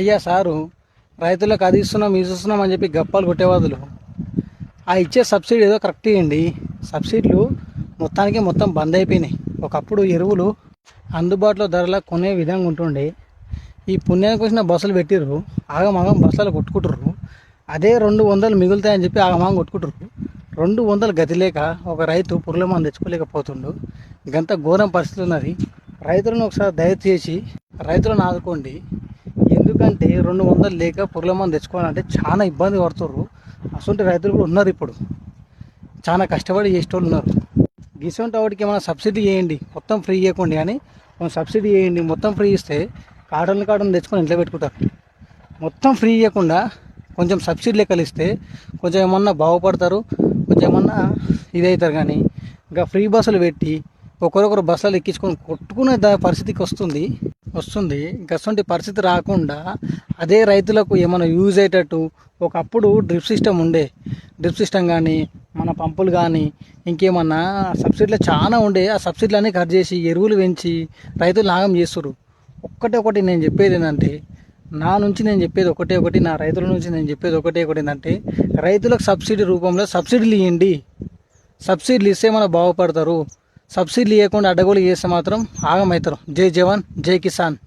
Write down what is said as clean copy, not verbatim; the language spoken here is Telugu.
అయ్యా సారు, రైతులకు అది ఇస్తున్నాం ఇది ఇస్తున్నాం అని చెప్పి గప్పాలు కొట్టేవాదులు ఆ ఇచ్చే సబ్సిడీ ఏదో కరెక్ట్ ఇవ్వండి. సబ్సిడీలు మొత్తం బంద్ అయిపోయినాయి. ఒకప్పుడు ఎరువులు అందుబాటులో ధరల కొనే విధంగా ఉంటుండే. ఈ పుణ్యానికి వచ్చిన బస్సులు పెట్టిర్రు, ఆగమాగం బస్సులు కొట్టుకుంటుర్రు. అదే 200 మిగులుతాయని చెప్పి ఆగమాగం కొట్టుకుంటుర్రు. 200 గతి లేక ఒక రైతు పురుగుల మందు తెచ్చుకోలేకపోతుండు. గంత ఘోరం పరిస్థితి ఉన్నది. రైతులను ఒకసారి దయచేసి రైతులను ఆదుకోండి. ఎందుకంటే 200 లేక పురుగుల మందు తెచ్చుకోవాలంటే చాలా ఇబ్బంది పడుతుర్రు. అసలు రైతులు కూడా ఉన్నారు, ఇప్పుడు చాలా కష్టపడి చేసేటోళ్ళు ఉన్నారు. గిసొంటి వాటికి ఏమైనా సబ్సిడీ చేయండి, మొత్తం ఫ్రీ ఇవ్వకండి. కానీ సబ్సిడీ చేయండి, మొత్తం ఫ్రీ ఇస్తే కాటన్ తెచ్చుకొని ఇంట్లో పెట్టుకుంటారు. మొత్తం ఫ్రీ ఇవ్వకుండా కొంచెం సబ్సిడీ లెక్కలు ఇస్తే కొంచెం ఏమన్నా బాగుపడతారు, కొంచెం ఏమన్నా ఇదవుతారు. కానీ ఇంకా ఫ్రీ బస్సులు పెట్టి ఒకరొకరు బస్సులు ఎక్కించుకొని కొట్టుకునే పరిస్థితికి వస్తుంది. ఇంకా అటువంటి పరిస్థితి రాకుండా అదే రైతులకు ఏమైనా యూజ్ అయ్యేటట్టు ఒకప్పుడు డ్రిప్ సిస్టమ్ కానీ మన పంపులు కానీ ఇంకేమన్నా సబ్సిడీలు చాలా ఉండే. ఆ సబ్సిడీలన్నీ కట్ చేసి ఎరువులు పెంచి రైతులు నాగం చేస్తున్నారు. ఒకటి నేను చెప్పేది ఏంటంటే, నా రైతుల నుంచి నేను చెప్పేది ఒకటే ఏంటంటే, రైతులకు సబ్సిడీ రూపంలో సబ్సిడీలు ఇవ్వండి. సబ్సిడీలు ఇస్తే మనం బాగుపడతారు. సబ్సిడీలు ఇవ్వకుండా అడ్డగోలు చేస్తే మాత్రం ఆగమవుతారు. జై జవాన్ జై కిసాన్.